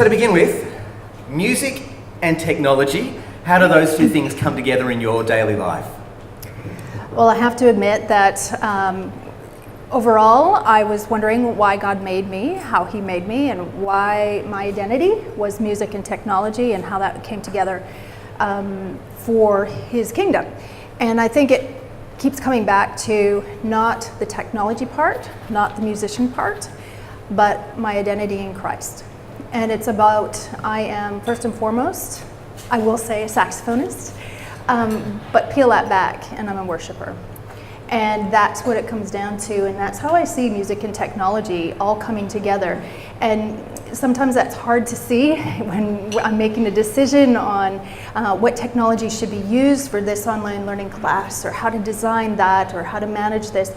So to begin with, music and technology, how do those two things come together in your daily life? Well, I have to admit that overall, I was wondering why God made me, how He made me, and why my identity was music and technology, and how that came together for His kingdom. And I think it keeps coming back to not the technology part, not the musician part, but my identity in Christ. And it's about, I am first and foremost, I will say, a saxophonist, but peel that back and I'm a worshiper. And that's what it comes down to, and that's how I see music and technology all coming together. And sometimes that's hard to see when I'm making a decision on what technology should be used for this online learning class, or how to design that, or how to manage this.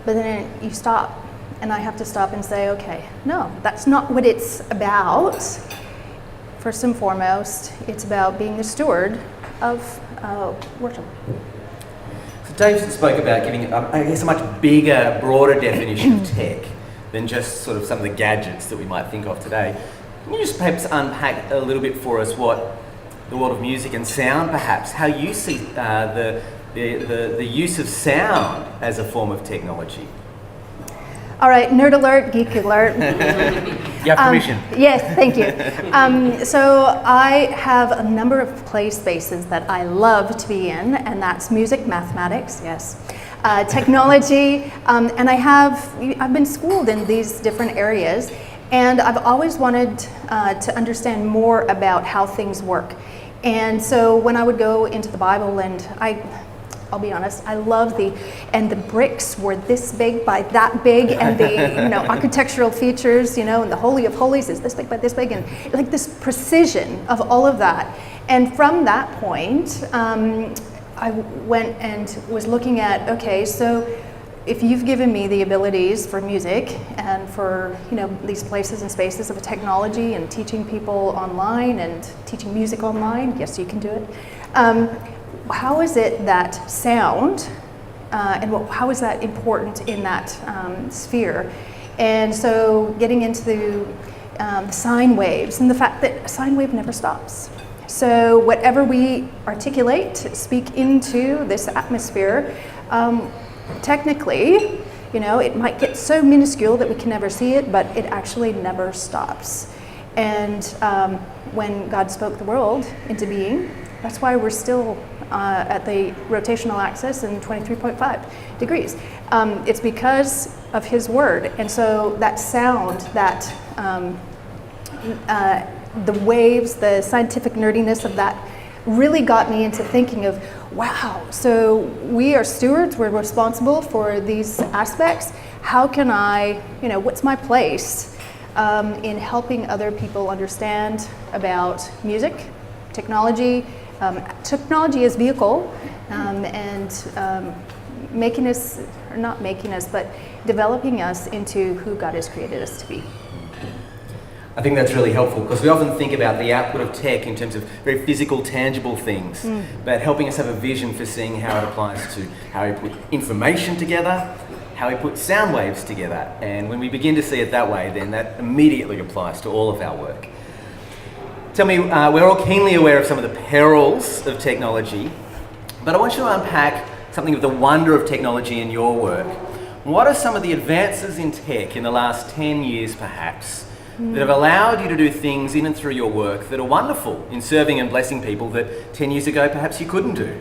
But then you stop, and I have to stop and say, okay, no, that's not what it's about. First and foremost, it's about being the steward of worship. So Dave spoke about giving, I guess, a much bigger, broader definition of tech than just sort of some of the gadgets that we might think of today. Can you just perhaps unpack a little bit for us what the world of music and sound, perhaps, how you see the use of sound as a form of technology? All right, nerd alert, geek alert. You have permission. Yes, thank you. So I have a number of play spaces that I love to be in, and that's music, mathematics, yes, technology, and I've been schooled in these different areas, and I've always wanted to understand more about how things work. And so when I would go into the Bible, and I'll be honest, I love the bricks were this big by that big, and the architectural features, and the Holy of Holies is this big by this big, and like this precision of all of that. And from that point, I went and was looking at, okay, so if you've given me the abilities for music and for these places and spaces of technology and teaching people online and teaching music online, yes, you can do it. How is it that sound, and how is that important in that sphere? And so getting into the sine waves, and the fact that a sine wave never stops. So whatever we articulate, speak into this atmosphere, technically, it might get so minuscule that we can never see it, but it actually never stops. And when God spoke the world into being, that's why we're still at the rotational axis in 23.5 degrees. It's because of His word. And so that sound, that the waves, the scientific nerdiness of that really got me into thinking of, wow, so we are stewards, we're responsible for these aspects. How can I, what's my place in helping other people understand about music, technology, technology as vehicle, and making us, or not making us, but developing us into who God has created us to be. I think that's really helpful, because we often think about the output of tech in terms of very physical, tangible things, but helping us have a vision for seeing how it applies to how we put information together, how we put sound waves together. And when we begin to see it that way, then that immediately applies to all of our work. Tell me, we're all keenly aware of some of the perils of technology, but I want you to unpack something of the wonder of technology in your work. What are some of the advances in tech in the last 10 years, perhaps, that have allowed you to do things in and through your work that are wonderful in serving and blessing people that 10 years ago perhaps you couldn't do?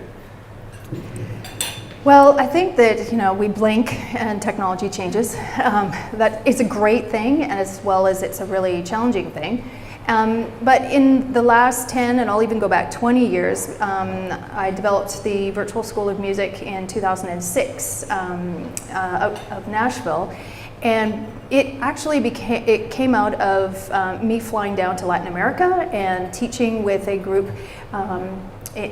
Well, I think that, we blink and technology changes. That is a great thing, as well as it's a really challenging thing. But in the last 10, and I'll even go back 20 years, I developed the Virtual School of Music in 2006 of Nashville. And it actually came out of me flying down to Latin America and teaching with a group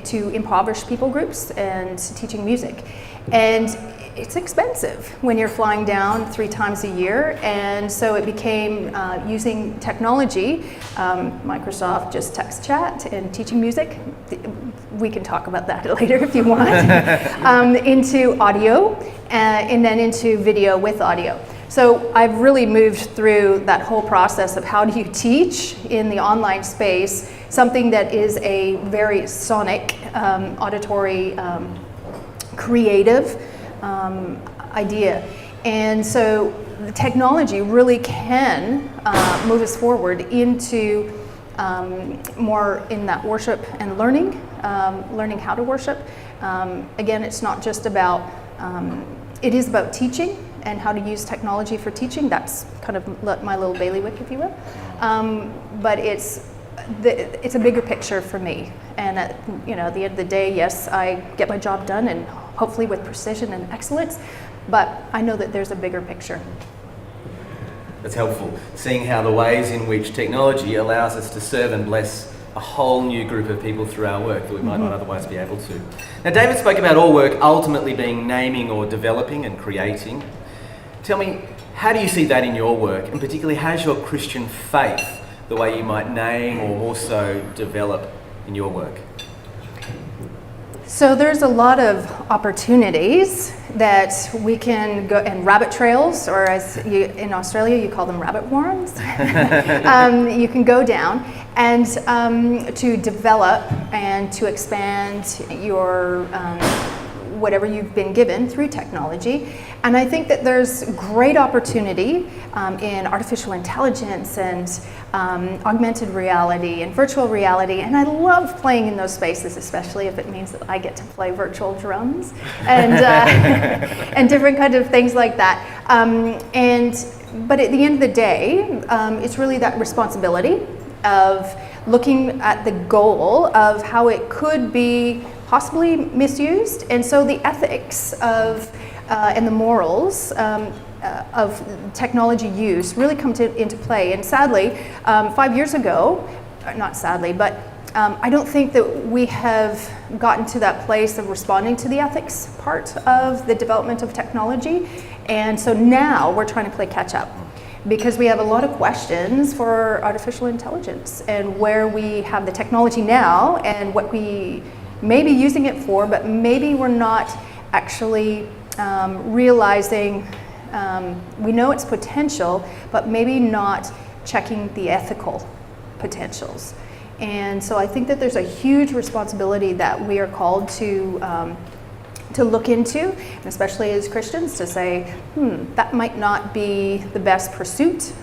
to impoverished people groups and teaching music. And it's expensive when you're flying down 3 times a year, and so it became using technology, Microsoft just text chat and teaching music. We can talk about that later if you want. Into audio, and then into video with audio. So I've really moved through that whole process of how do you teach in the online space something that is a very sonic, auditory, creative idea. And so the technology really can move us forward into more in that worship and learning, learning how to worship. Again, it's not just about, it is about teaching and how to use technology for teaching. That's kind of my little bailiwick, if you will. But it's a bigger picture for me. And at the end of the day, yes, I get my job done and hopefully with precision and excellence, but I know that there's a bigger picture. That's helpful, seeing how the ways in which technology allows us to serve and bless a whole new group of people through our work that we might not otherwise be able to. Now, David spoke about all work ultimately being naming or developing and creating. Tell me, how do you see that in your work, and particularly how's your Christian faith the way you might name or also develop in your work? So there's a lot of opportunities that we can go, and rabbit trails, or as in Australia you call them rabbit warrens. You can go down and to develop and to expand your whatever you've been given through technology. And I think that there's great opportunity in artificial intelligence and augmented reality and virtual reality. And I love playing in those spaces, especially if it means that I get to play virtual drums and, and different kinds of things like that. But at the end of the day, it's really that responsibility of looking at the goal of how it could be possibly misused, and so the ethics of and the morals of technology use really come into play. And sadly, 5 years ago, not sadly, but I don't think that we have gotten to that place of responding to the ethics part of the development of technology, and so now we're trying to play catch up, because we have a lot of questions for artificial intelligence and where we have the technology now and what we may be using it for, but maybe we're not actually realizing, we know its potential, but maybe not checking the ethical potentials. And so I think that there's a huge responsibility that we are called to look into, and especially as Christians, to say, that might not be the best pursuit,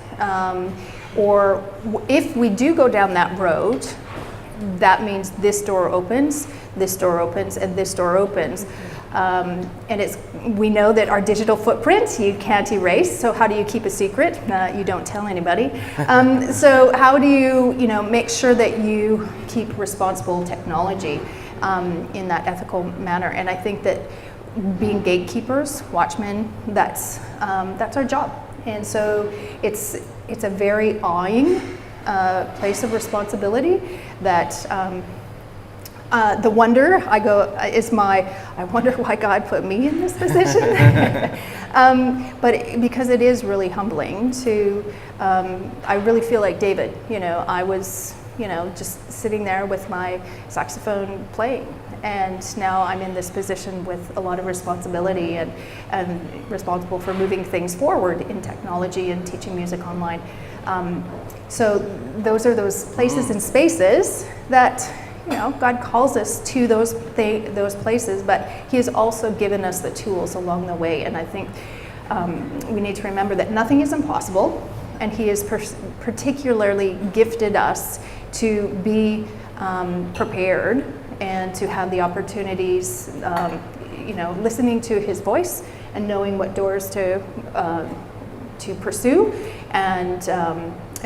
or if we do go down that road, that means this door opens, this door opens, and this door opens. And we know that our digital footprint, you can't erase, so how do you keep a secret? You don't tell anybody. So how do you make sure that you keep responsible technology in that ethical manner? And I think that being gatekeepers, watchmen, that's our job. And so it's a very awing place of responsibility that the wonder I wonder why God put me in this position. But because it is really humbling to, I really feel like David, I was, just sitting there with my saxophone playing. And now I'm in this position with a lot of responsibility and responsible for moving things forward in technology and teaching music online. So those are those places and spaces that God calls us to those places, but He has also given us the tools along the way. And I think we need to remember that nothing is impossible, and He has particularly gifted us to be prepared and to have the opportunities, listening to His voice and knowing what doors to pursue and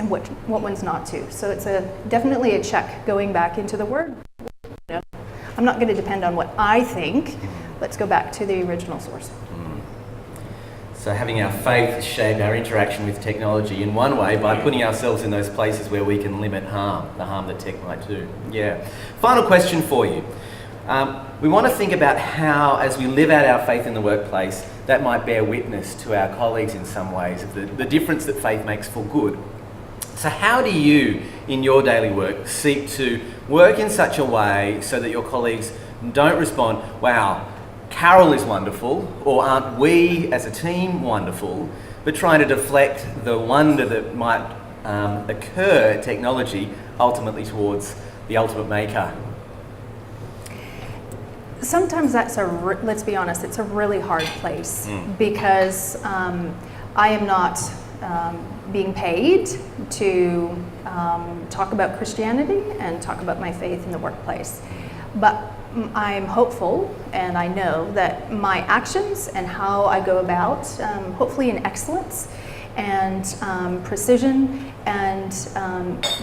what ones not to. So it's definitely a check going back into the Word. I'm not going to depend on what I think. Let's go back to the original source. So having our faith shape our interaction with technology in one way by putting ourselves in those places where we can limit the harm that tech might do. Yeah. Final question for you. We want to think about how, as we live out our faith in the workplace, that might bear witness to our colleagues in some ways, of the difference that faith makes for good. So how do you, in your daily work, seek to work in such a way so that your colleagues don't respond, wow, Carol is wonderful, or aren't we as a team wonderful, but trying to deflect the wonder that might occur at technology ultimately towards the ultimate maker? Sometimes that's let's be honest, it's a really hard place because I am not being paid to talk about Christianity and talk about my faith in the workplace. But I'm hopeful, and I know that my actions and how I go about, hopefully in excellence and precision and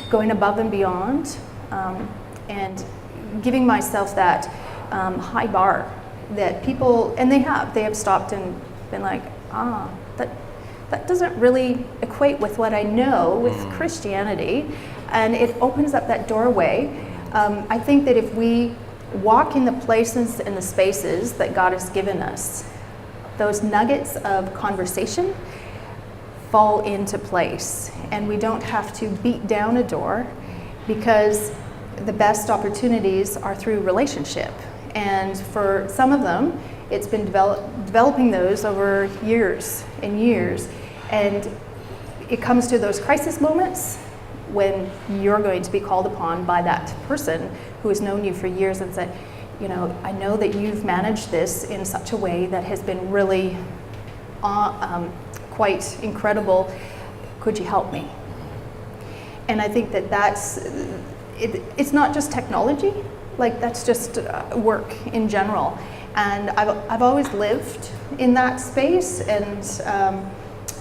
going above and beyond, and giving myself that high bar that people, and they have stopped and been like, that doesn't really equate with what I know with Christianity, and it opens up that doorway. I think that if we walk in the places and the spaces that God has given us, those nuggets of conversation fall into place, and we don't have to beat down a door, because the best opportunities are through relationship. And for some of them, it's been developing those over years and years. And it comes to those crisis moments when you're going to be called upon by that person who has known you for years and said, I know that you've managed this in such a way that has been really quite incredible. Could you help me? And I think it's not just technology, like that's just work in general. And I've always lived in that space, and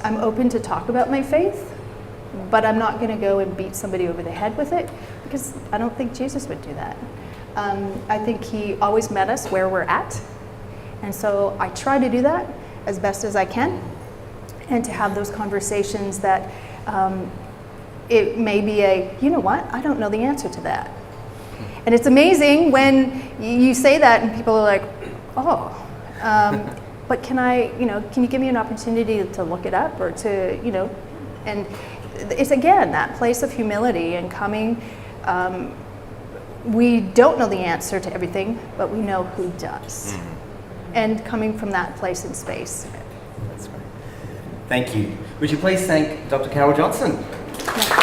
I'm open to talk about my faith, but I'm not going to go and beat somebody over the head with it, because I don't think Jesus would do that. I think he always met us where we're at, and so I try to do that as best as I can, and to have those conversations that it may be I don't know the answer to that. And it's amazing when you say that and people are like, but can you give me an opportunity to look it up, or to, and it's again that place of humility and coming. We don't know the answer to everything, but we know who does. And coming from that place in space. That's great. Thank you. Would you please thank Dr. Carol Johnson? Yeah.